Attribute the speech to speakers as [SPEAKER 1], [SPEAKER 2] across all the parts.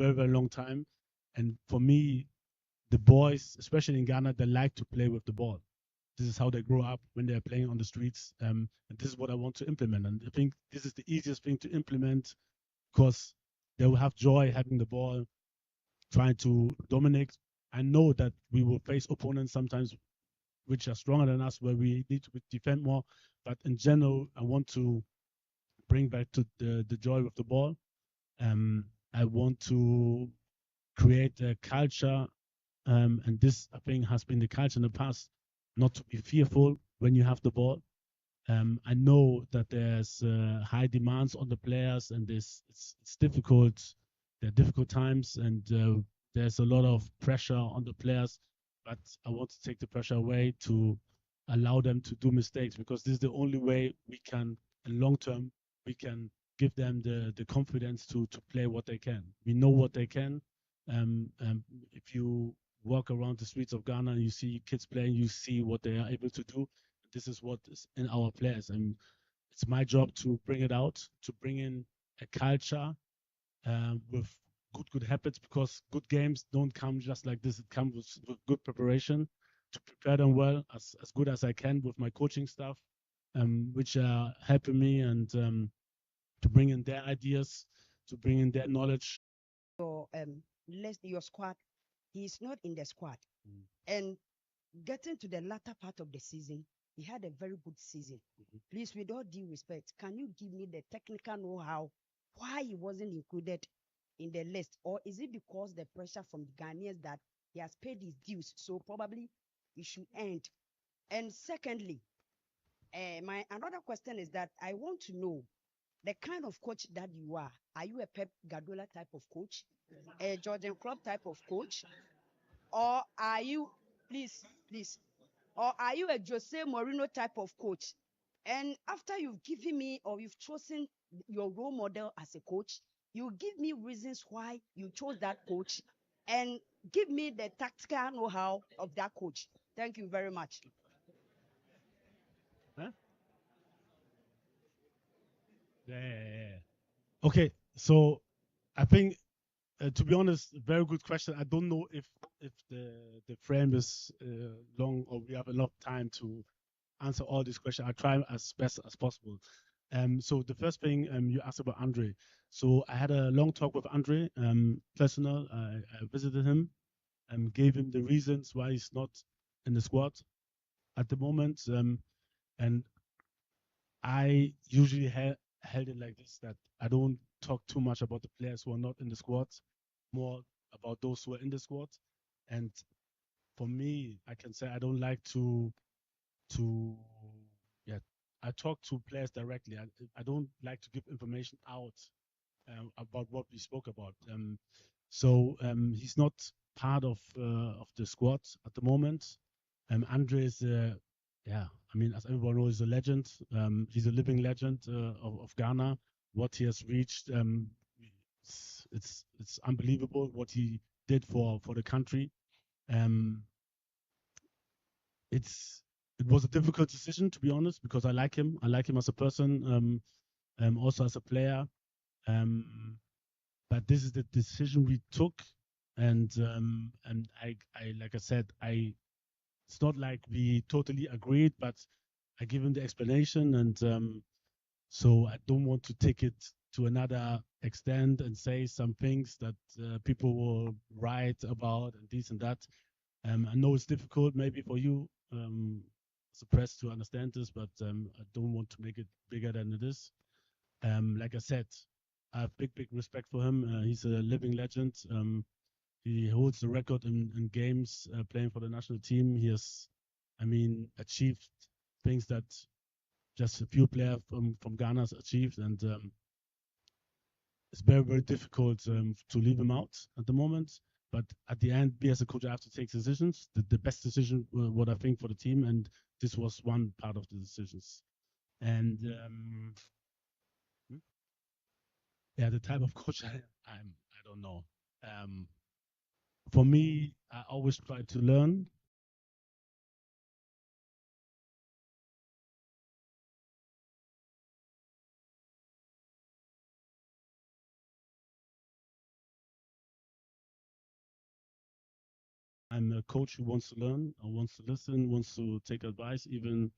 [SPEAKER 1] very, very long time. And for me, the boys, especially in Ghana, they like to play with the ball. This is how they grow up when they're playing on the streets. And this is what I want to implement. And I think this is the easiest thing to implement because they will have joy having the ball, trying to dominate. I know that we will face opponents sometimes which are stronger than us, where we need to defend more. But in general, I want to bring back to the joy of the ball. I want to create a culture, and this I think has been the culture in the past, not to be fearful when you have the ball. I know that there's high demands on the players, and it's difficult. There are difficult times, and there's a lot of pressure on the players. But I want to take the pressure away to allow them to do mistakes, because this is the only way we can, in long term, we can give them the confidence to play what they can. We know what they can. If you walk around the streets of Ghana and you see kids playing, you see what they are able to do. This is what is in our players, and it's my job to bring it out, to bring in a culture with good habits, because good games don't come just like this. It comes with good preparation, to prepare them well, as good as I can with my coaching staff, which are helping me, and to bring in their ideas, to bring in their knowledge.
[SPEAKER 2] Your your squad, he's not in the squad. And getting to the latter part of the season, he had a very good season. Please, with all due respect, can you give me the technical know-how why he wasn't included in the list? Or is it because the pressure from the Ghanaians that he has paid his dues, so probably he should end? And secondly, my another question is that I want to know the kind of coach that you are. Are you a Pep Guardiola type of coach, a Jordan Klopp type of coach, or are you, please, or are you a Jose Mourinho type of coach? And after you've given me or you've chosen your role model as a coach, you give me reasons why you chose that coach and give me the tactical know-how of that coach. Thank you very much.
[SPEAKER 1] Huh? Yeah. Okay, so I think, to be honest, very good question. I don't know if the frame is long, or we have enough time to answer all these questions. I try as best as possible. So the first thing, you asked about Andre. So I had a long talk with Andre, personal. I visited him and gave him the reasons why he's not in the squad at the moment. And I usually held it like this, that I don't talk too much about the players who are not in the squad, more about those who are in the squad. And for me, I can say I don't like to yeah, I talk to players directly. I don't like to give information out about what we spoke about. So he's not part of the squad at the moment. Andre is, yeah, I mean, as everyone knows, he's a legend. He's a living legend of Ghana. What he has reached, it's unbelievable what he did for the country. Um, it's it was a difficult decision, to be honest, because I like him. I like him as a person, also as a player. Um, but this is the decision we took, and I like I said, I it's not like we totally agreed, but I give him the explanation, and so I don't want to take it to another extent and say some things that people will write about and this and that. I know it's difficult maybe for you, as a press, to understand this, but I don't want to make it bigger than it is. Like I said, I have big respect for him. He's a living legend. He holds the record in games playing for the national team. He has, I mean, achieved things that just a few players from Ghana has achieved, and it's very difficult to leave him out at the moment. But at the end, me as a coach, I have to take decisions. The best decision, what I think for the team, and this was one part of the decisions. And hmm? Yeah, the type of coach I don't know. Um, for me, I always try to learn. I'm a coach who wants to learn, or wants to listen, wants to take advice, even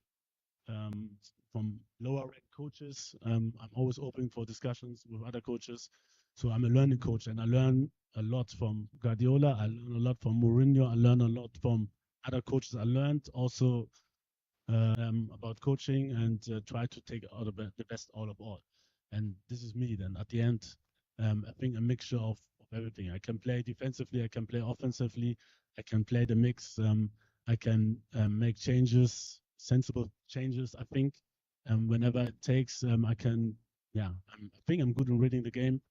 [SPEAKER 1] from lower ranked coaches. I'm always open for discussions with other coaches. So I'm a learning coach, and I learn a lot from Guardiola. I learn a lot from Mourinho. I learn a lot from other coaches. I learned also about coaching and try to take out the best out of all. And this is me. Then at the end, I think a mixture of everything. I can play defensively. I can play offensively. I can play the mix. I can make changes, sensible changes. I think whenever it takes, I can. Yeah, I think I'm good in reading the game,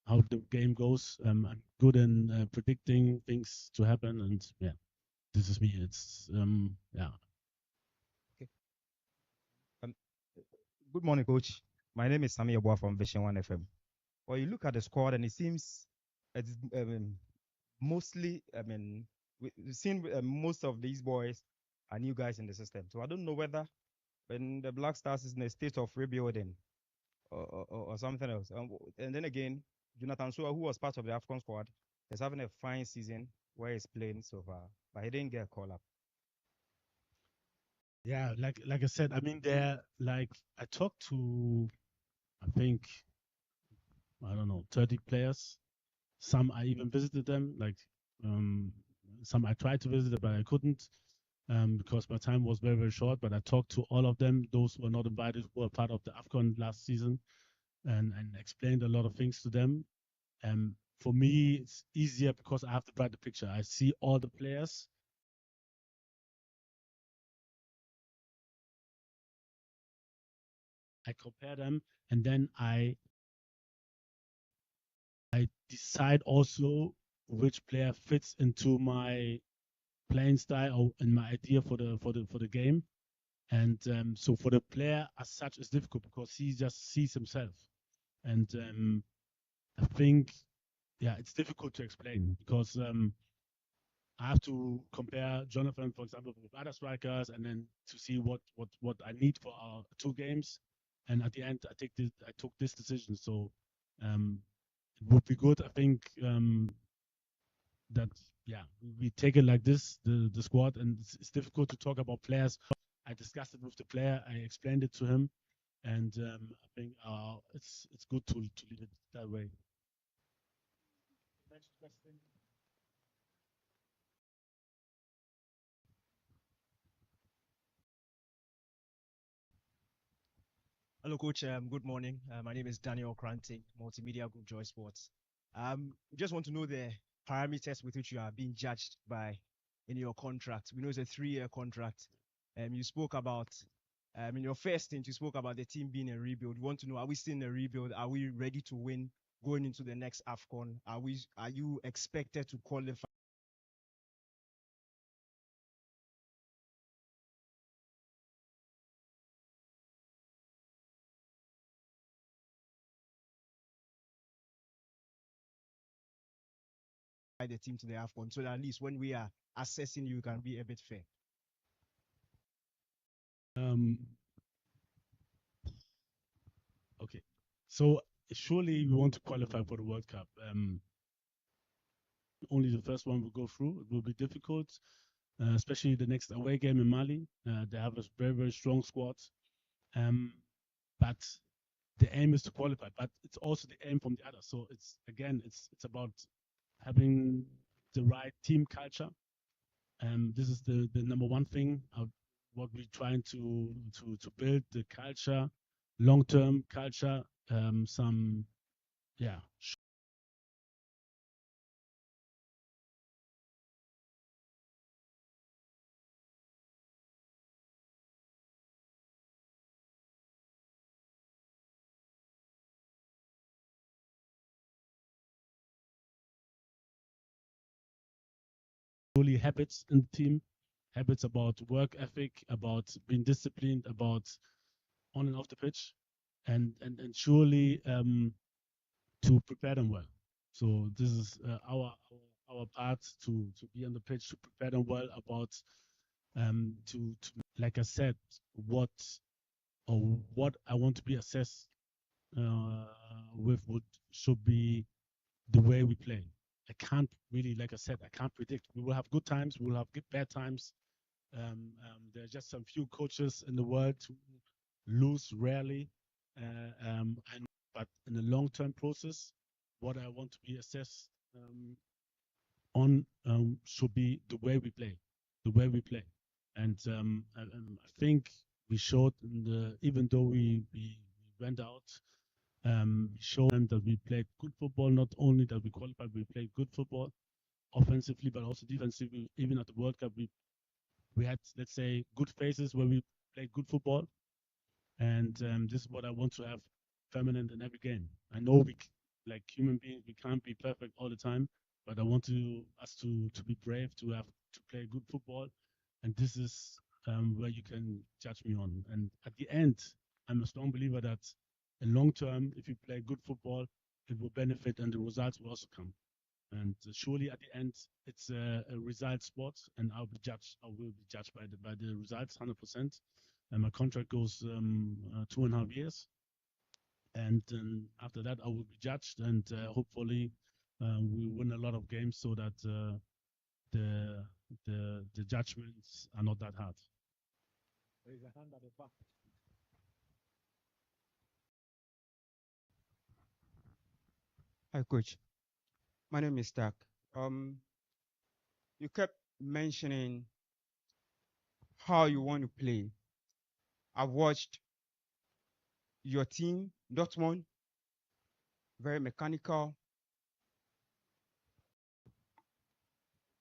[SPEAKER 1] how the game goes. I'm good in predicting things to happen, and yeah, this is me. It's yeah.
[SPEAKER 3] Okay. Um, Good morning, coach. My name is Sami Yeboah from Vision 1 FM. Well, you look at the squad and it seems it's mostly, we've seen most of these boys are new guys in the system. So I don't know whether when the Black Stars is in a state of rebuilding or something else. And then again, Jonathan Shua, who was part of the AFCON squad, is having a fine season where he's playing so far, but he didn't get a call up.
[SPEAKER 1] Yeah, like I said, I mean, they're like I talked to, I think, I don't know, 30 players. Some I even visited them, like um, some I tried to visit, but I couldn't because my time was very short. But I talked to all of them. Those who were not invited who were part of the AFCON last season, and explained a lot of things to them. For me, it's easier because I have the brighter picture. I see all the players. I compare them, and then I decide also which player fits into my playing style or in my idea for the game. And so for the player as such, it's difficult because he just sees himself. And I think, yeah, it's difficult to explain because I have to compare Jonathan, for example, with other strikers, and then to see what I need for our 2 games. And at the end, I took this decision. So um, it would be good, I think, that yeah, we take it like this, the squad, and it's difficult to talk about players. I discussed it with the player, I explained it to him, and I think it's good to leave it that way. Next question.
[SPEAKER 4] Hello, Coach. Good morning. My name is Daniel Kranting, Multimedia Group Joy Sports. We just want to know the parameters with which you are being judged by in your contract. We know it's a 3-year contract. You spoke about, in your first stint, you spoke about the team being a rebuild. We want to know, are we still in a rebuild? Are we ready to win going into the next AFCON? Are you expected to qualify the team to the AFCON so that at least when we are assessing you, can be a bit fair?
[SPEAKER 1] Um, okay, so surely we want to qualify for the World Cup. Only the first one will go through. It will be difficult, especially the next away game in Mali. They have a very strong squad, but the aim is to qualify. But it's also the aim from the other. So it's again, it's about having the right team culture. This is the number one thing. What we're trying to build the culture, long term culture. Some yeah really habits in the team, habits about work ethic, about being disciplined, about on and off the pitch, and surely to prepare them well. So this is our part to be on the pitch to prepare them well about to like I said what I want to be assessed with would should be the way we play. I can't really, like I said, I can't predict. We will have good times, we will have bad times. There are just some few coaches in the world who lose rarely, but in the long-term process, what I want to be assessed on should be the way we play, the way we play, and I think we showed even though we went out, we showed them that we played good football. Not only that we qualified, we played good football offensively, but also defensively. Even at the World Cup, we had, let's say, good phases where we played good football, and this is what I want to have permanent in every game. I know like human beings, we can't be perfect all the time, but I want us to be brave, to play good football, and this is where you can judge me on. And at the end, I'm a strong believer that in long term, if you play good football, it will benefit, and the results will also come. And surely at the end, it's a result sport, and I will be judged by the results 100%. And my contract goes 2.5 years, and after that, I will be judged, and hopefully, we win a lot of games so that the the judgments are not that hard. There is a hand at the back.
[SPEAKER 5] Hi, coach. My name is Tak. You kept mentioning how you want to play. I've watched your team, Dortmund, very mechanical.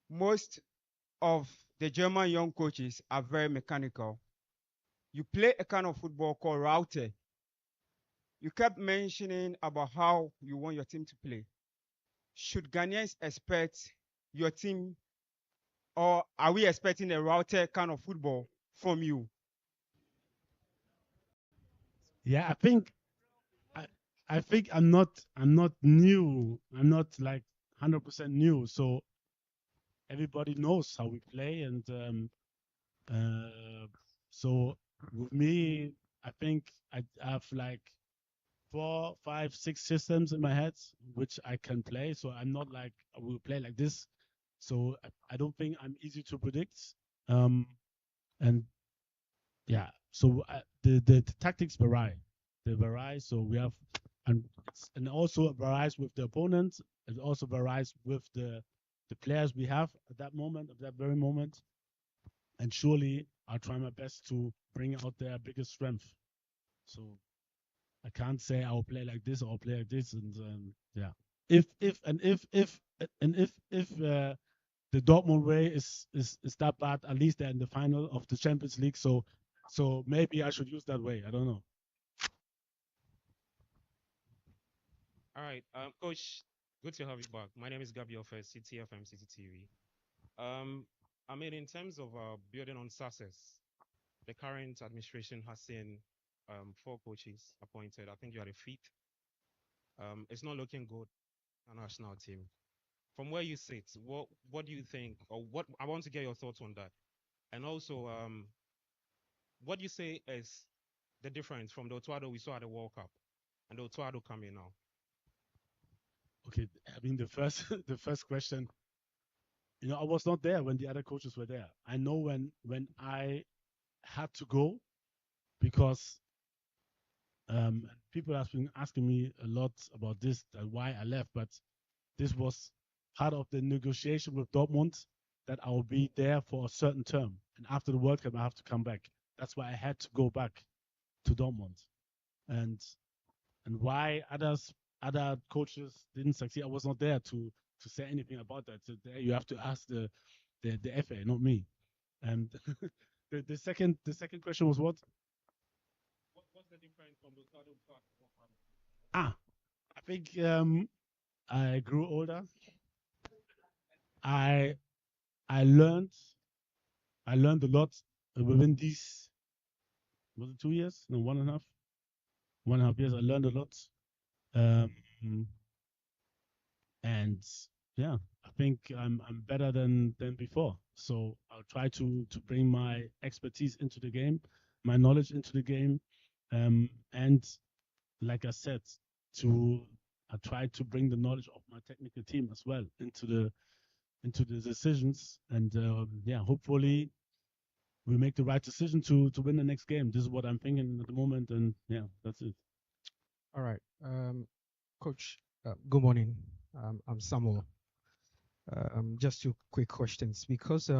[SPEAKER 5] Most of the German young coaches are very mechanical. You play a kind of football called router. You kept mentioning about how you want your team to play. Should Ghanaians expect your team, or are we expecting a router kind of football from you?
[SPEAKER 1] Yeah, I, I think I'm not new. I'm not like 100% new. So everybody knows how we play, and so with me, I think I have like 4, 5, 6 systems in my head which I can play. So I'm not like I will play like this. So I don't think I'm easy to predict. And yeah, so the tactics vary. They vary. So we have and also varies with the opponent. It also varies with the players we have at that moment, at that very moment. And surely I'll try my best to bring out their biggest strength. So I can't say I'll play like this or I'll play like this, and yeah. If the Dortmund way is that bad, at least they're in the final of the Champions League. So maybe I should use that way. I don't know.
[SPEAKER 6] All right, Coach, good to have you back. My name is Gabriel for CTFM CCTV. I mean, in terms of building on success, the current administration has seen 4 coaches appointed. I think you are the fifth. It's not looking good on our national team. From where you sit, what do you think, or what I want to get your thoughts on that, and also what do you say is the difference from the Otto we saw at the World Cup and the Otto coming now?
[SPEAKER 1] Okay, I mean the first the first question. I was not there when the other coaches were there. I know when I had to go because people have been asking me a lot about this, why I left, but this was part of the negotiation with Dortmund that I will be there for a certain term, and after the World Cup, I have to come back. That's why I had to go back to Dortmund, and why other coaches didn't succeed. I was not there to say anything about that. So there you have to ask the FA, not me. And the second question was what? What's the difference from the other part? I think I grew older. I I learned I learned a lot within these, was it 2 years? No, 1.5. 1.5 years. I learned a lot. Um, and yeah, I think I'm better than before. So I'll try to bring my expertise into the game, my knowledge into the game, and like I said, to I try to bring the knowledge of my technical team as well into the decisions, and yeah, hopefully we make the right decision to win the next game. This is what I'm thinking at the moment, and yeah, that's it.
[SPEAKER 7] All right. Coach, good morning. I'm Samuel. Just two quick questions because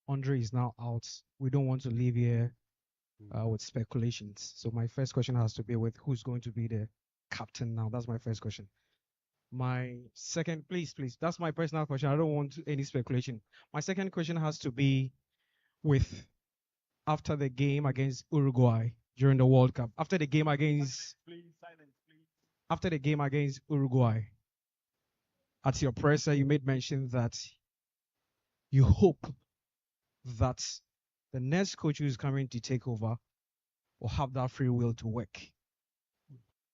[SPEAKER 7] Andre is now out. We don't want to leave here with speculations. So my first question has to be with who's going to be the captain now. That's my first question. My second, please, that's my personal question. I don't want any speculation. My second question has to be with after the game against Uruguay during the World Cup. After the game against after the game against Uruguay, at your presser, you made mention that you hope that the next coach who is coming to take over will have that free will to work.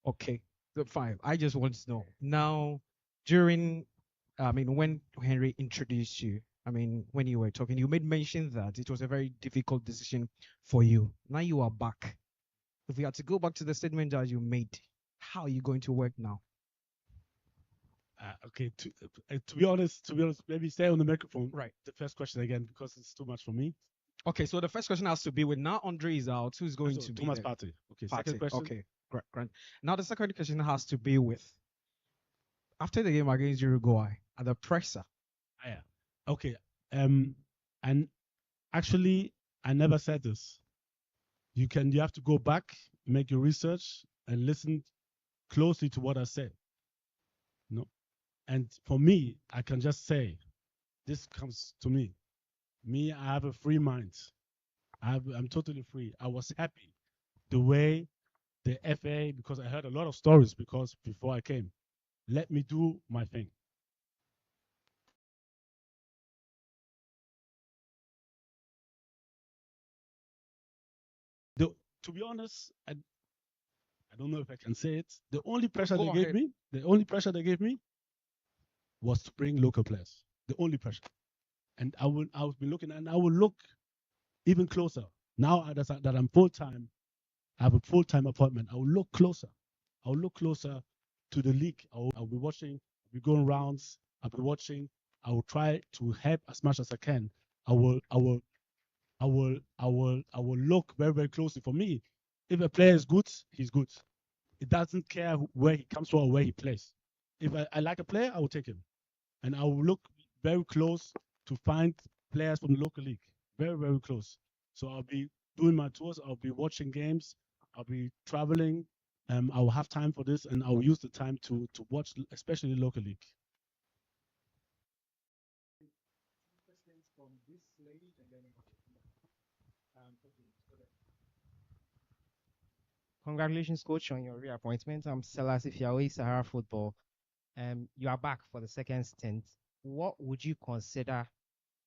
[SPEAKER 7] Okay, the five. I just want to know now. During, when Henry introduced you, when you were talking, you made mention that it was a very difficult decision for you. Now you are back. If we had to go back to the statement that you made, how are you going to work now?
[SPEAKER 1] Okay, to be honest, maybe stay on the microphone.
[SPEAKER 7] Right.
[SPEAKER 1] The first question again because it's too much for me.
[SPEAKER 7] Okay, so the first question has to be with now Andre is out, who's going to be
[SPEAKER 1] Thomas
[SPEAKER 7] the
[SPEAKER 1] Partey. Okay,
[SPEAKER 7] Partey?
[SPEAKER 1] second question.
[SPEAKER 7] Okay, grant. Now the second question has to be with after the game against Uruguay at the presser.
[SPEAKER 1] Yeah. Okay. And actually, I never said this. You have to go back, make your research, and listen closely to what I said. No. And for me, I can just say, this comes to me. Me, I have a free mind. I'm totally free. I was happy the way the FA, because I heard a lot of stories because before I came, let me do my thing. To be honest, I don't know if I can say it. The only pressure
[SPEAKER 7] Go
[SPEAKER 1] they
[SPEAKER 7] ahead.
[SPEAKER 1] gave me, the only pressure they gave me was to bring local players. The only pressure. And I will be looking, and I will look even closer. Now that I'm full time, I have a full time appointment. I will look closer. I will look closer to the league. I'll be watching. I'll be going rounds. I'll be watching. I will try to help as much as I can. I will look very, very closely. For me, if a player is good, he's good. It doesn't care where he comes from or where he plays. If I like a player, I will take him. And I will look very close to find players from the local league. Very, very close. So I'll be doing my tours. I'll be watching games. I'll be traveling. I will have time for this, and I will use the time to watch, especially the local league.
[SPEAKER 3] Congratulations, coach, on your reappointment. I'm Selassie Fiawe, Sahara Football. You are back for the second stint. What would you consider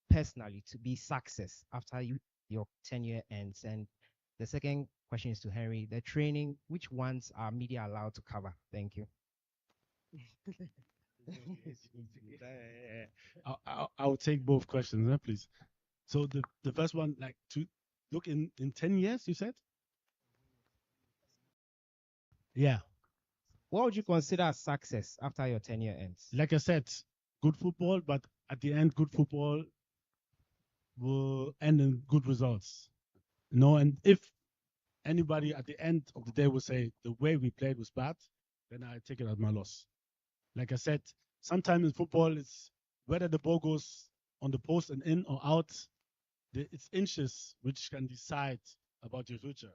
[SPEAKER 3] personally to be success after your tenure ends? And the second question is to Henry. The training, which ones are media allowed to cover? Thank you.
[SPEAKER 1] I'll take both questions, please. So the first one, like to look in 10 years, you said? Yeah.
[SPEAKER 3] What would you consider success after your tenure ends?
[SPEAKER 1] Like I said, good football, but at the end, good football will end in good results. And if anybody at the end of the day will say the way we played was bad, then I take it as my loss. Like I said, sometimes in football, it's whether the ball goes on the post and in or out, it's inches which can decide about your future.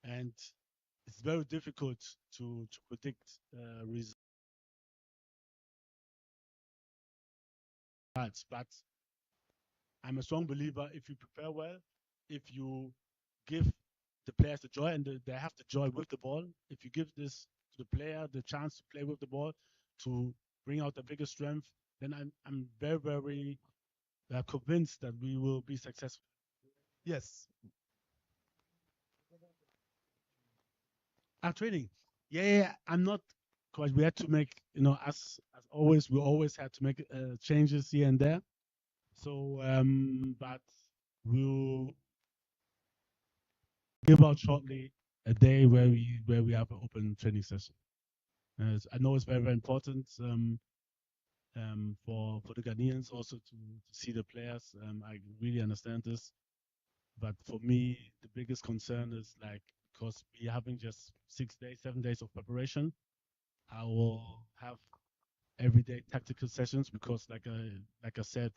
[SPEAKER 1] And it's very difficult to predict results. But I'm a strong believer if you prepare well, if you give the players the joy and they have the joy with the ball, if you give this to the player the chance to play with the ball, to bring out the biggest strength, then I'm very, very convinced that we will be successful. Yes. Our training. Yeah, I'm not because we had to make, as always, we always had to make changes here and there. So, but we'll give out shortly a day where we have an open training session. I know it's very, very important for the Ghanaians also to see the players. I really understand this. But for me, the biggest concern is like because we're having just 6 days, 7 days of preparation, I will have everyday tactical sessions because, like I said,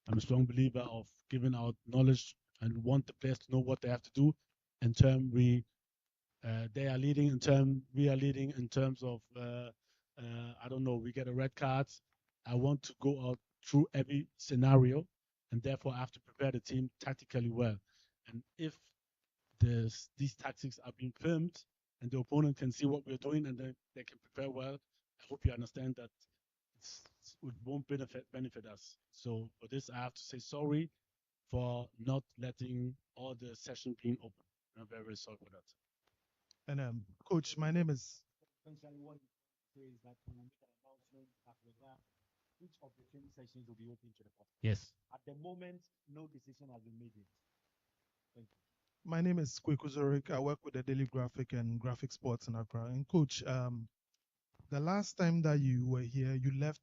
[SPEAKER 1] I'm a strong believer of giving out knowledge and want the players to know what they have to do. In term, they are leading. In term, we are leading. In terms of, I don't know, we get a red card. I want to go out through every scenario, and therefore I have to prepare the team tactically well. And if these tactics are being filmed and the opponent can see what we're doing and they can prepare well, I hope you understand that it won't benefit us. So for this, I have to say sorry for not letting all the session being open. I'm very, very sorry for that.
[SPEAKER 8] And coach, my name is
[SPEAKER 1] Essentially, what you say is that we will make an announcement after that. Each of the training sessions will be open to the public. Yes. At the moment, no decision has been made yet. Thank you.
[SPEAKER 8] my name is Kweku Zorik. I work with the Daily Graphic and Graphic Sports in Accra. And coach, the last time that you were here, you left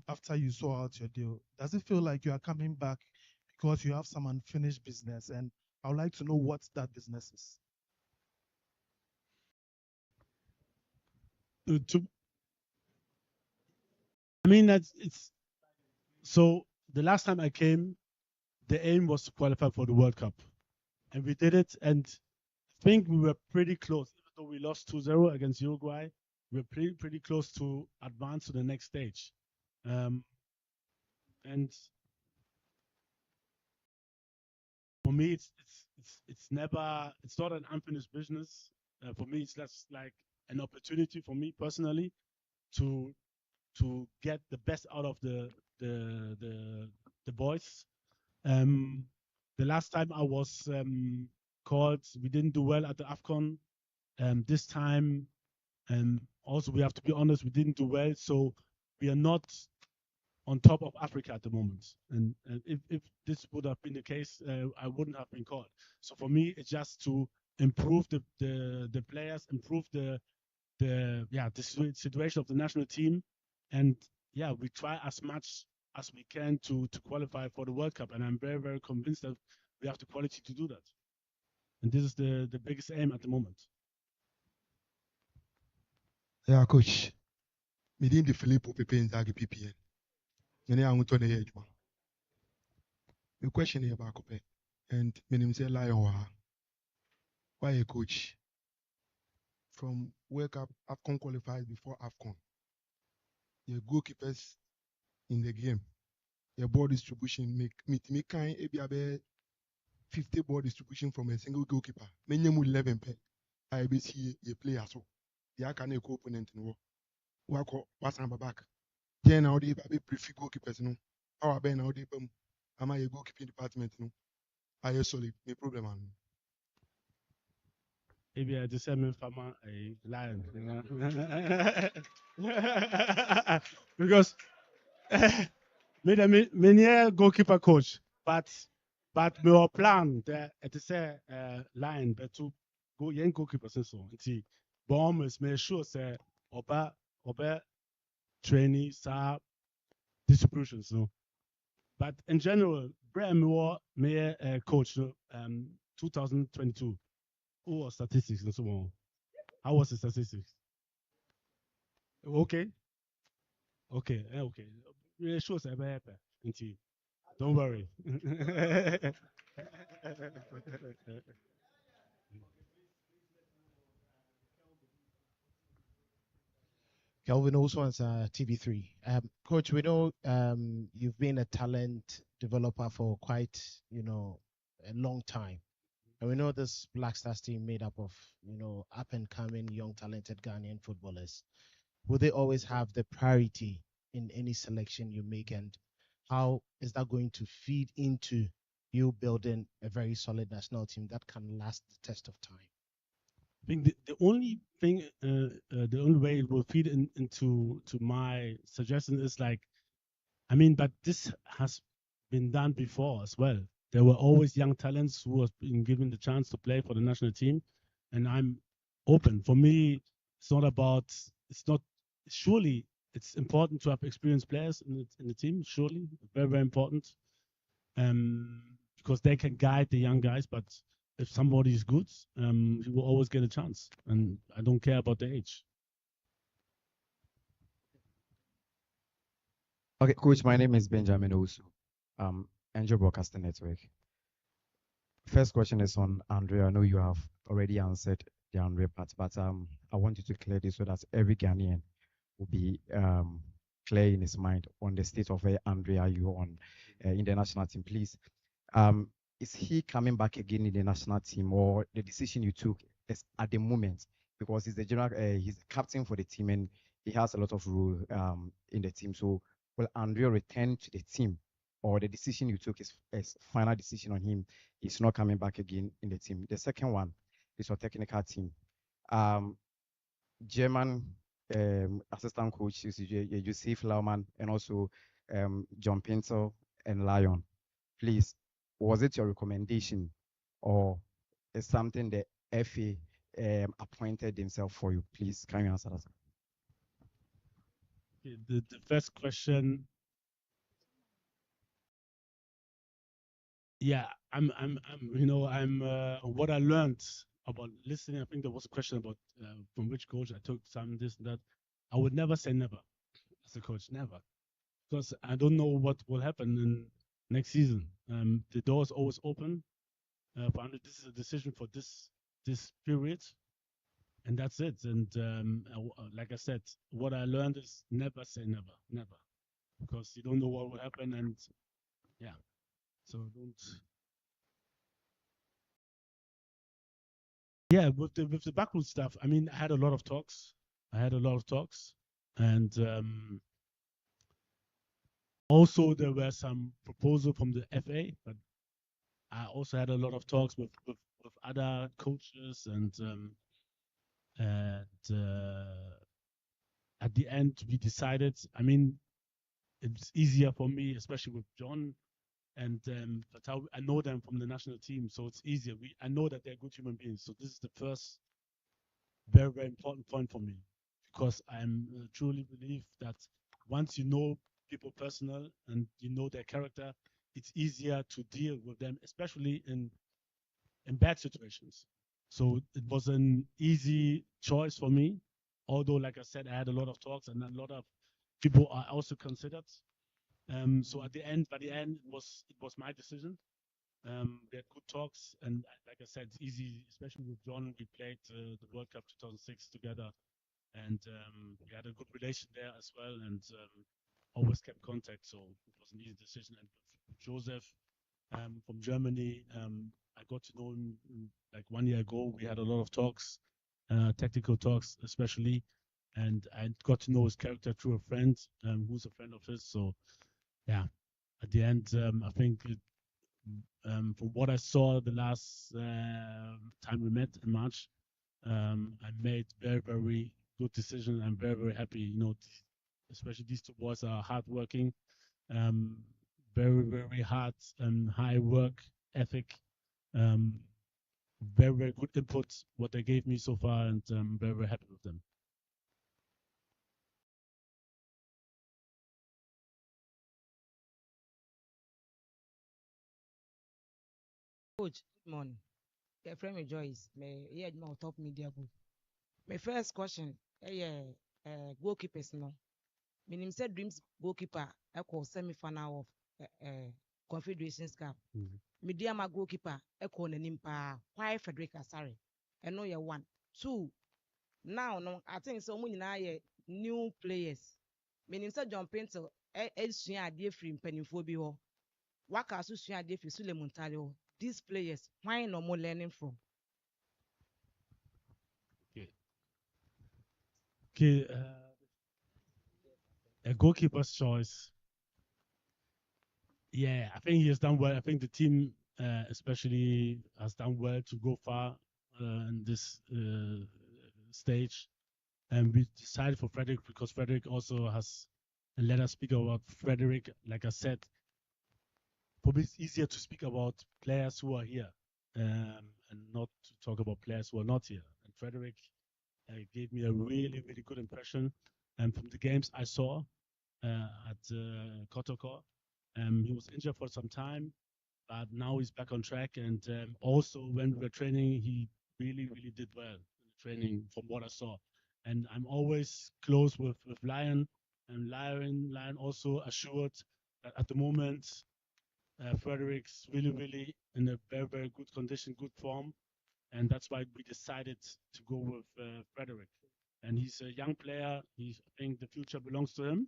[SPEAKER 8] after you saw out your deal. Does it feel like you are coming back because you have some unfinished business? And I would like to know what that business is.
[SPEAKER 1] I mean, it's so the last time I came, the aim was to qualify for the World Cup, and we did it. And I think we were pretty close, even though we lost 2-0 against Uruguay. We were pretty close to advance to the next stage. And for me, it's never it's not an unfinished business. For me, it's just like an opportunity for me personally to get the best out of the boys. The last time I was called, we didn't do well at the AFCON. This time, also we have to be honest, we didn't do well. So we are not on top of Africa at the moment. And if this would have been the case, I wouldn't have been called. So for me, it's just to improve the players, improve the situation of the national team, and we try as much as we can to qualify for the World Cup. And I'm very, very convinced that we have the quality to do that. And this is the biggest aim at the moment.
[SPEAKER 9] Yeah, coach. Me din the Filippo Pepe Inzaghi PPN. Me ne anguto ne yejuma. The question here about Kope. And me name say Lion Waha. Why a coach? From World Cup, AFCON qualified before AFCON. Your goalkeepers in the game. Your ball distribution make kind ebi 50 ball distribution from a single goalkeeper. Many 11 pe. I be see a player so. The can co opponent in war. Wako wasamba back. Then now they be prefer goalkeepers no. Our ben now they am I a goalkeeping department no. I solid no problem man.
[SPEAKER 1] Maybe I just said me farmer a lion. Because many goalkeeper coach, but me our plan there it is a line but to go young goalkeeper so it's bomb is make sure say oba training sa distribution so. But in general, Brian Moore me coach 2022. Who was statistics and so on? How was the statistics? Okay. Yeah, sure, sir. Don't worry.
[SPEAKER 10] Kelvin also on TV3. Coach, we know you've been a talent developer for quite, a long time. And we know this Black Stars team made up of, up and coming young talented Ghanaian footballers. Will they always have the priority in any selection you make? And how is that going to feed into you building a very solid national team that can last the test of time?
[SPEAKER 1] I think the only thing, the only way it will feed into my suggestion is like, but this has been done before as well. There were always young talents who have been given the chance to play for the national team, and I'm open. For me, it's not about it's not. Surely, it's important to have experienced players in the team. Surely, very very important. Because they can guide the young guys. But if somebody is good, he will always get a chance. And I don't care about the age.
[SPEAKER 3] Okay, coach, my name is Benjamin Osu. Angel Broadcasting Network. First question is on Andrea. I know you have already answered the Andrea part, but I want you to clear this so that every Ghanaian will be clear in his mind on the state of where Andrea you on in the national team, please. Is he coming back again in the national team, or the decision you took is at the moment because he's the general, he's the captain for the team and he has a lot of role in the team. So will Andrea return to the team, or the decision you took is final decision on him? He's not coming back again in the team. The second one is your technical team. German assistant coach is Joseph Laumann and also John Pinto and Lyon. Please, was it your recommendation or is something the FA appointed himself for you? Please, can you answer that?
[SPEAKER 1] The first question. Yeah, I'm what I learned about listening. I think there was a question about from which coach I took some this and that. I would never say never as a coach, never, because I don't know what will happen in next season. The door is always open. But this is a decision for this period, and that's it. And like I said, what I learned is never say never, never, because you don't know what will happen. And yeah, so don't. Yeah, with the backward stuff. I mean, I had a lot of talks. And also there were some proposal from the FA, but I also had a lot of talks with other coaches, and at the end we decided. I mean, it's easier for me, especially with John and that's how I know them from the national team, so it's easier. I know that they're good human beings, so this is the first very very important point for me, because I'm truly believe that once you know people personal and you know their character, it's easier to deal with them, especially in bad situations. So it was an easy choice for me, although like I said, I had a lot of talks and a lot of people are also considered. So by the end, it was my decision. We had good talks, and like I said, it's easy, especially with John. We played the World Cup 2006 together, and we had a good relation there as well, and always kept contact. So it was an easy decision. And with Joseph from Germany, I got to know him like 1 year ago. We had a lot of talks, tactical talks especially, and I got to know his character through a friend who's a friend of his. So yeah, at the end, I think from what I saw the last time we met in March, I made very, very good decision. I'm very, very happy. Especially these two boys are hardworking, um, very, very hard and high work ethic. Um, very, very good input what they gave me so far, and I'm very, very happy with them.
[SPEAKER 11] Coach, good morning. Your friend me Joyce. Me yeah, my top media group. My first question, yeah, goalkeepers no. Minim said dreams goalkeeper equal semi-final of Confederations Cup. Media my goalkeeper equal n'impa. Why Frederick Asare? I know you one. Two. Now no, I think so many na new players. Minim said John Pinto sua ade free mpanimfo bi ho. Waka so sua ade free Sule Muntale ho. These players, why no more learning from?
[SPEAKER 1] Okay. Okay. A goalkeeper's choice. Yeah, I think he has done well. I think the team, especially, has done well to go far in this stage. And we decided for Frederick because Frederick also has, and let us speak about Frederick. Like I said, probably it's easier to speak about players who are here and not to talk about players who are not here. And Frederick gave me a really, really good impression. And from the games I saw at Kotoko, he was injured for some time, but now he's back on track. And also, when we were training, he really, really did well in the training from what I saw. And I'm always close with Lion, and Lion also assured that at the moment, Frederick's really, really in a very, very good condition, good form, and that's why we decided to go with Frederick. And he's a young player. I think the future belongs to him.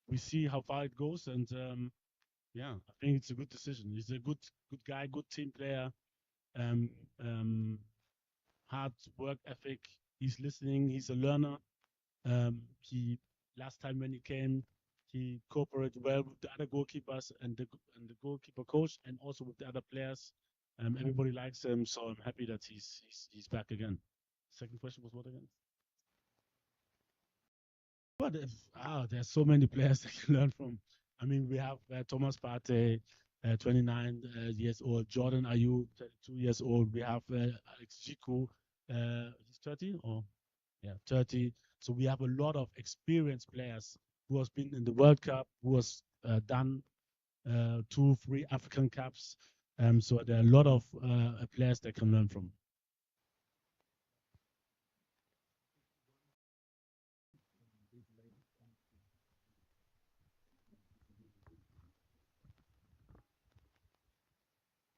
[SPEAKER 1] We see how far it goes, and yeah, I think it's a good decision. He's a good guy, good team player, um, um, hard work ethic. He's listening. He's a learner. He last time when he came, he cooperated well with the other goalkeepers and the goalkeeper coach, and also with the other players. Everybody likes him, so I'm happy that he's back again. Second question was what again? But there's so many players that can learn from. I mean, we have Thomas Partey, 29 years old. Jordan Ayew, 32 years old. We have Alex Jiku, he's 30 or yeah, 30. So we have a lot of experienced players who has been in the World Cup, who has done 2, 3 African Cups. So there are a lot of players that can learn from.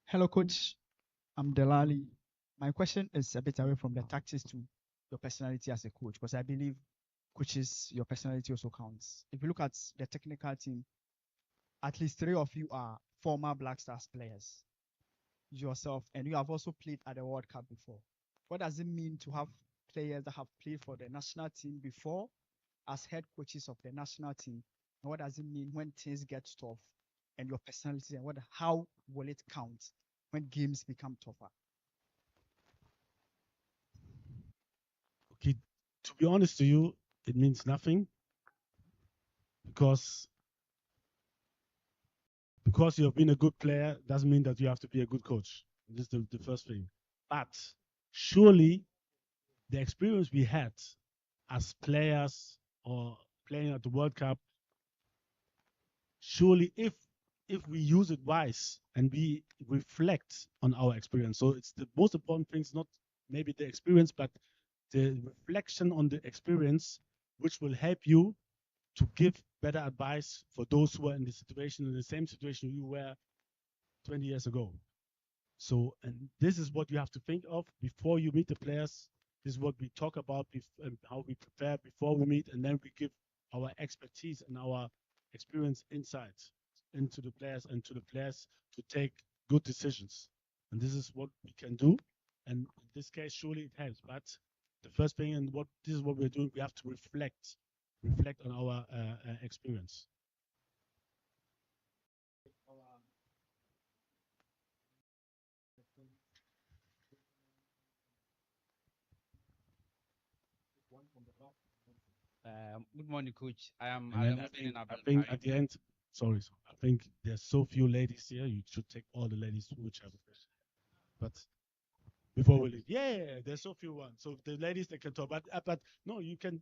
[SPEAKER 12] Hello, coach. I'm Delali. My question is a bit away from the tactics to your personality as a coach, because I believe coaches, your personality also counts. If you look at the technical team, at least 3 of you are former Black Stars players, yourself, and you have also played at the World Cup before. What does it mean to have players that have played for the national team before as head coaches of the national team? And what does it mean when things get tough and your personality, and how will it count when games become tougher?
[SPEAKER 1] Okay, to be honest to you, it means nothing because you have been a good player doesn't mean that you have to be a good coach. This is the first thing. But surely the experience we had as players or playing at the World Cup, surely if we use it wise and we reflect on our experience. So it's the most important thing is not maybe the experience, but the reflection on the experience, which will help you to give better advice for those who are in the same situation you were 20 years ago. So, and this is what you have to think of before you meet the players. This is what we talk about, how we prepare before we meet, and then we give our expertise and our experience insights into the players and to the players to take good decisions. And this is what we can do. And in this case, surely it helps. But the first thing, and this is what we're doing, we have to reflect on our experience.
[SPEAKER 13] Good morning, coach. I am
[SPEAKER 1] And then
[SPEAKER 13] Adam
[SPEAKER 1] I
[SPEAKER 13] Hussein
[SPEAKER 1] think,
[SPEAKER 13] Abdul
[SPEAKER 1] at the
[SPEAKER 13] Karim.
[SPEAKER 1] end, sorry, I think there's so few ladies here. You should take all the ladies which have a question. But before we leave, yeah, there's so few ones. So the ladies they can talk, but no, you can.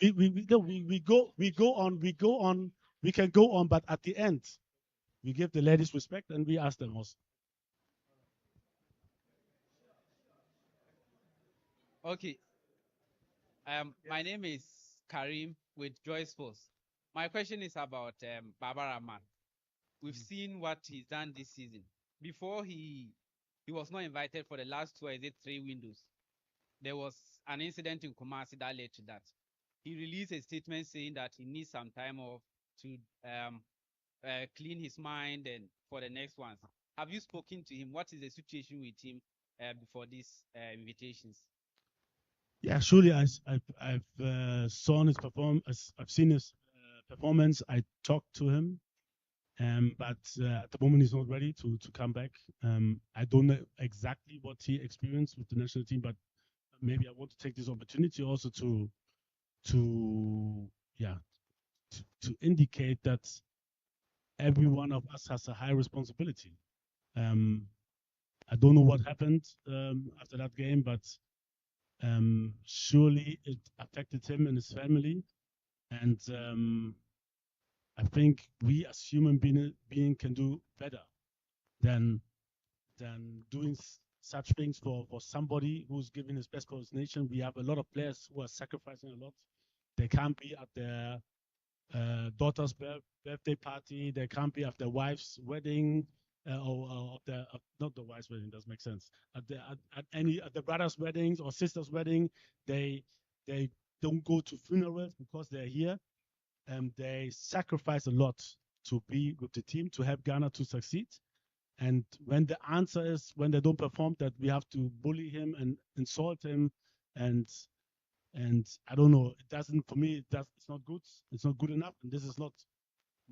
[SPEAKER 1] We go on, we can go on, but at the end, we give the ladies respect and we ask them also.
[SPEAKER 13] Okay. My name is Karim with Joy Sports. My question is about Barbara Man. We've seen what he's done this season. Before he was not invited for the last 2 or is it 3 windows. There was an incident in Kumasi that led to that. He released a statement saying that he needs some time off to clean his mind and for the next ones. Have you spoken to him? What is the situation with him before these invitations?
[SPEAKER 1] Yeah, surely I've I've seen his performance. I talked to him, but at the moment he's not ready to come back. I don't know exactly what he experienced with the national team, but maybe I want to take this opportunity also to yeah to indicate that every one of us has a high responsibility. I don't know what happened after that game, but surely it affected him and his family. And I think we as human being can do better than doing such things for somebody who's giving his best for his nation. We have a lot of players who are sacrificing a lot. They can't be at their daughter's birthday party. They can't be at their wife's wedding, or of their not the wife's wedding. Doesn't make sense. At the brother's weddings or sister's wedding, they they don't go to funerals because they're here, and they sacrifice a lot to be with the team to help Ghana to succeed. And when the answer is when they don't perform, that we have to bully him and insult him, and I don't know. It doesn't for me. It's not good. It's not good enough. And this is not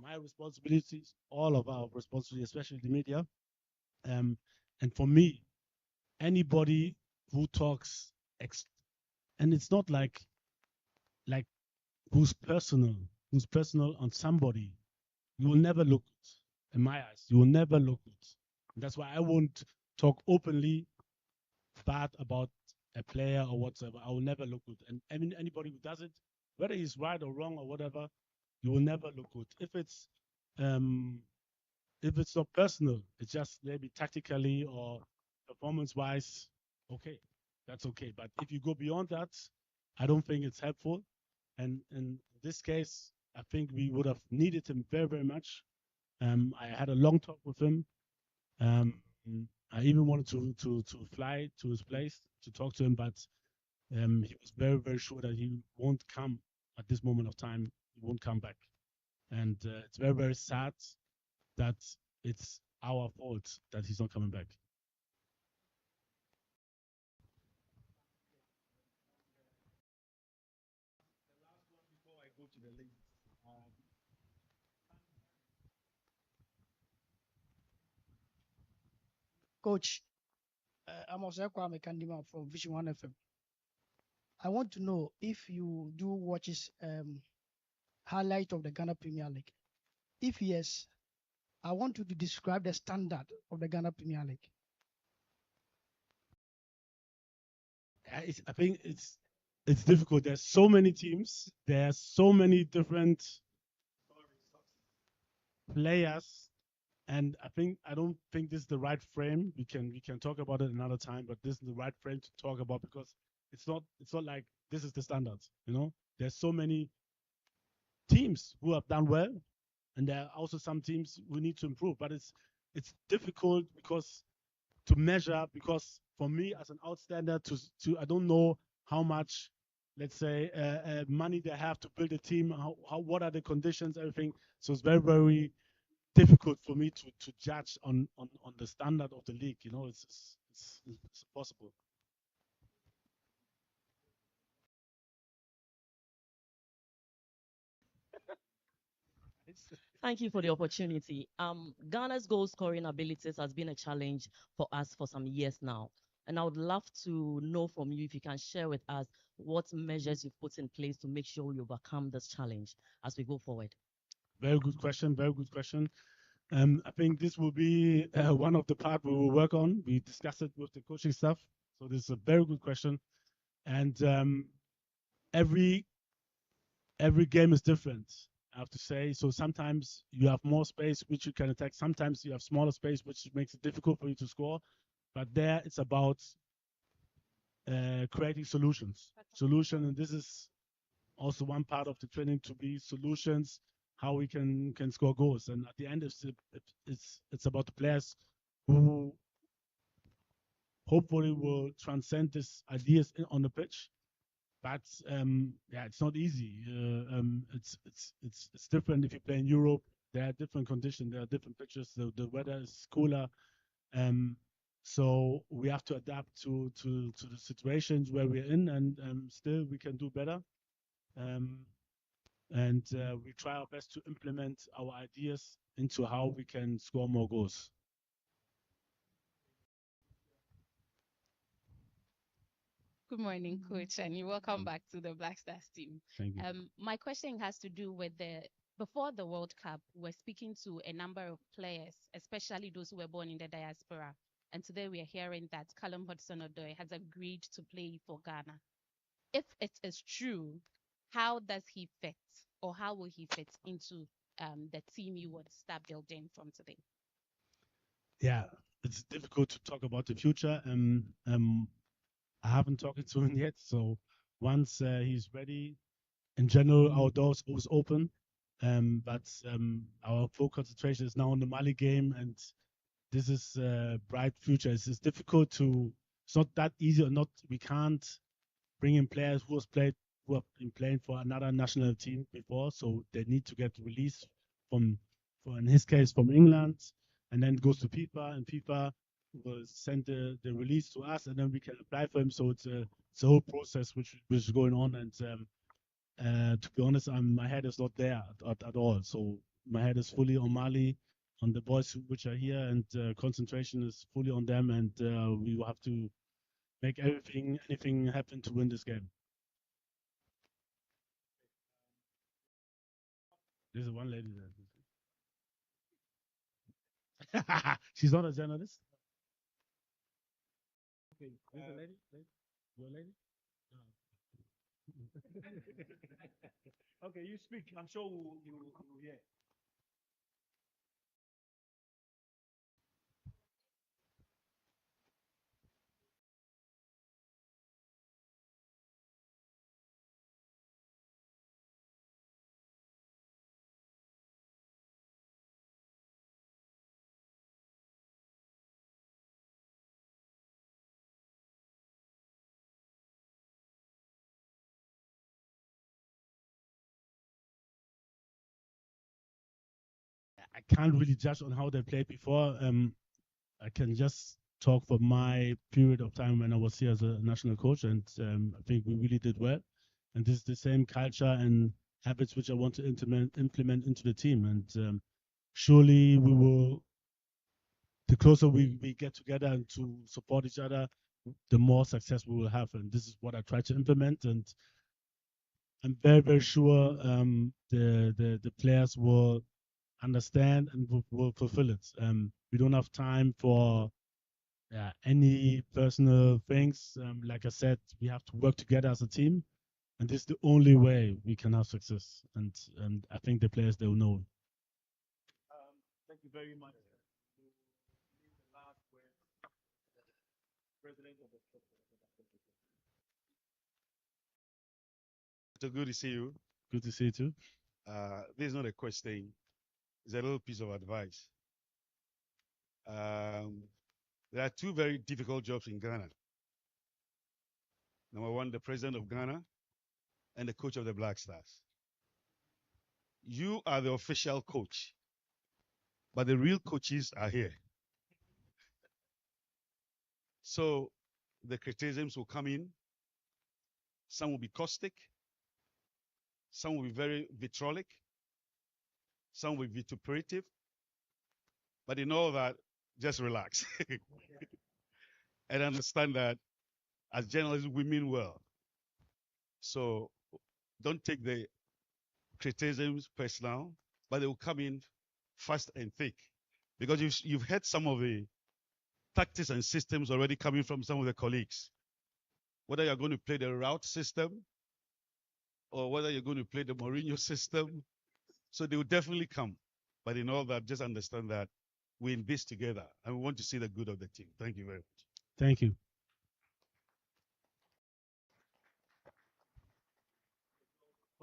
[SPEAKER 1] my responsibility. It's all of our responsibility, especially the media. And for me, anybody who talks, and it's not like who's personal on somebody, you will never look good. In my eyes, you will never look good. And that's why I won't talk openly bad about a player or whatsoever. I will never look good. And I mean, anybody who does it, whether he's right or wrong or whatever, you will never look good. Um, if it's not personal, it's just maybe tactically or performance-wise, okay, that's okay. But if you go beyond that, I don't think it's helpful. And in this case, I think we would have needed him very, very much. I had a long talk with him. Um, I even wanted to fly to his place to talk to him, but he was very, very sure that he won't come at this moment of time. He won't come back. And it's very, very sad that it's our fault that he's not coming back.
[SPEAKER 14] Coach, I'm also Kwame Kandima from Vision 1 FM. I want to know if you do watches highlight of the Ghana Premier League. If yes, I want you to describe the standard of the Ghana Premier League.
[SPEAKER 1] I think it's difficult. There's so many teams. There's so many different players, and I don't think this is the right frame. We can talk about it another time, but this is the right frame to talk about because it's not like this is the standards. There's so many teams who have done well, and there are also some teams who need to improve. But it's difficult because to measure, because for me as an outstander, to I don't know how much, let's say, money they have to build a team. What are the conditions, everything. So it's very, very difficult for me to judge on the standard of the league. It's possible.
[SPEAKER 15] Thank you for the opportunity. Ghana's goal scoring abilities has been a challenge for us for some years now. And I would love to know from you if you can share with us what measures you've put in place to make sure we overcome this challenge as we go forward.
[SPEAKER 1] Very good question. Very good question. I think this will be one of the part we will work on. We discussed it with the coaching staff. So this is a very good question. And every game is different, I have to say. So sometimes you have more space which you can attack. Sometimes you have smaller space which makes it difficult for you to score. But there it's about creating solutions. And this is also one part of the training, to be solutions, how we can score goals. And at the end, it's about the players who hopefully will transcend these ideas on the pitch. But it's not easy. It's different if you play in Europe. There are different conditions. There are different pitches. The weather is cooler. So we have to adapt to the situations where we're in, and still we can do better. And we try our best to implement our ideas into how we can score more goals.
[SPEAKER 16] Good morning, Coach, and you welcome back to the Black Stars team.
[SPEAKER 1] Thank you.
[SPEAKER 16] My question has to do with before the World Cup, we're speaking to a number of players, especially those who were born in the diaspora, And today we are hearing that Callum Hudson-Odoi has agreed to play for Ghana. If it is true, how does he fit, or how will he fit into the team you would start building from today?
[SPEAKER 1] Yeah, it's difficult to talk about the future. I haven't talked to him yet, so once he's ready, in general, our doors always open. But our full concentration is now on the Mali game, and this is a bright future. It's difficult to. It's not that easy, or not. We can't bring in players who have been playing for another national team before, so they need to get released from, for in his case, from England, and then it goes to FIFA, and FIFA will send the release to us, and then we can apply for him. So it's a whole process which is going on, and to be honest, my head is not there at all. So my head is fully on Mali, on the boys which are here, and concentration is fully on them, and we will have to make anything happen to win this game. There's one lady there. She's not a journalist. Okay, there's a lady. Your lady.
[SPEAKER 17] Okay, you speak. I'm sure you hear.
[SPEAKER 1] I can't really judge on how they played before. I can just talk for my period of time when I was here as a national coach, and I think we really did well. And this is the same culture and habits which I want to implement into the team. And surely we will. The closer we get together and to support each other, the more success we will have. And this is what I try to implement. And I'm very sure the players will understand and will fulfill it. We don't have time for any personal things. Like I said, we have to work together as a team, and this is the only way we can have success. And I think the players, they will know.
[SPEAKER 17] Thank you very much. President of the
[SPEAKER 18] So good to see you.
[SPEAKER 1] Good to see you too.
[SPEAKER 18] This is not a question, it's a little piece of advice. There are two very difficult jobs in Ghana. Number one, the president of Ghana and the coach of the Black Stars. You are the official coach, but the real coaches are here. So the criticisms will come in. Some will be caustic. Some will be very vitriolic. Some will be vituperative. But in all that, just relax and understand that as journalists, we mean well. So don't take the criticisms personal, but they will come in fast and thick because you've heard some of the tactics and systems already coming from some of the colleagues. Whether you're going to play the route system or whether you're going to play the Mourinho system, so they will definitely come. But in all that, just understand that we're in this together and we want to see the good of the team. Thank you very much.
[SPEAKER 1] Thank you.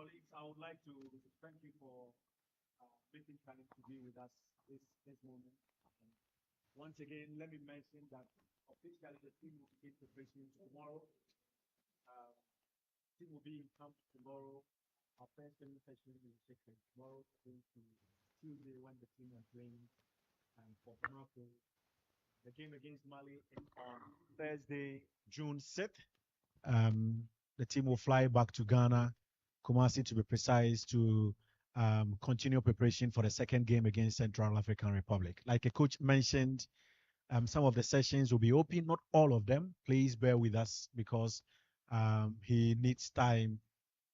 [SPEAKER 17] colleagues, I would like to thank you for making time to be with us this moment. Once again, let me mention that officially the team will begin preparation tomorrow. Team will be in camp tomorrow. Our first training session is 6 tomorrow going to Tuesday when the team are playing for Bamako. The game against Mali is on Thursday, June 6th.
[SPEAKER 10] The team will fly back to Ghana, Kumasi to be precise, to continue preparation for the second game against Central African Republic. Like a coach mentioned, some of the sessions will be open, not all of them. Please bear with us because he needs time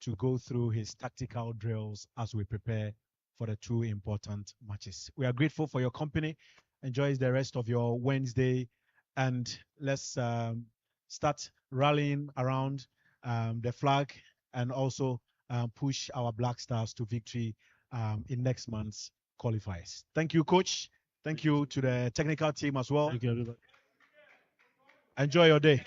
[SPEAKER 10] to go through his tactical drills as we prepare for the two important matches. We are grateful for your company. Enjoy the rest of your Wednesday
[SPEAKER 19] and let's start rallying around the flag and also push our Black Stars to victory in next month's qualifiers. Thank you, Coach. Thank you to the technical team as well.
[SPEAKER 1] Thank you, everybody.
[SPEAKER 19] Enjoy your day.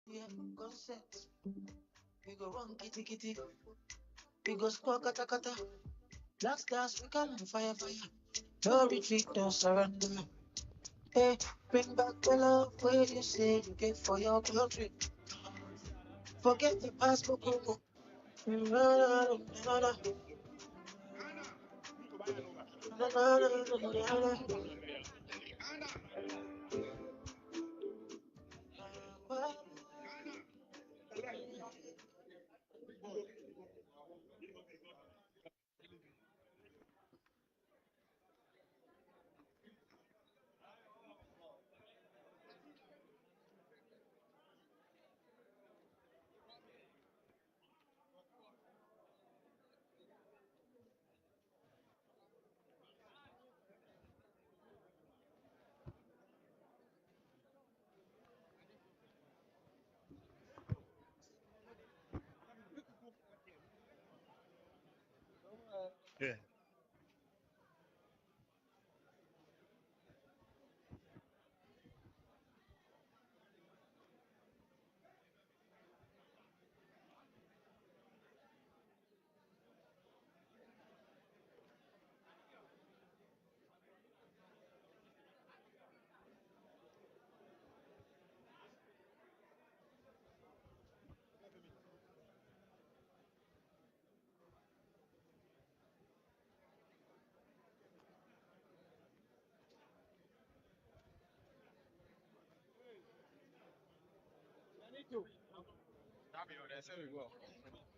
[SPEAKER 20] Yeah, concept. We go run kitty kitty. We go score kata kata. Black stars, we come on fire fire. No retreat, no surrender. Hey, bring back the love where you say you get for your country. Forget the past, Boko.
[SPEAKER 18] Yeah.
[SPEAKER 3] There we go.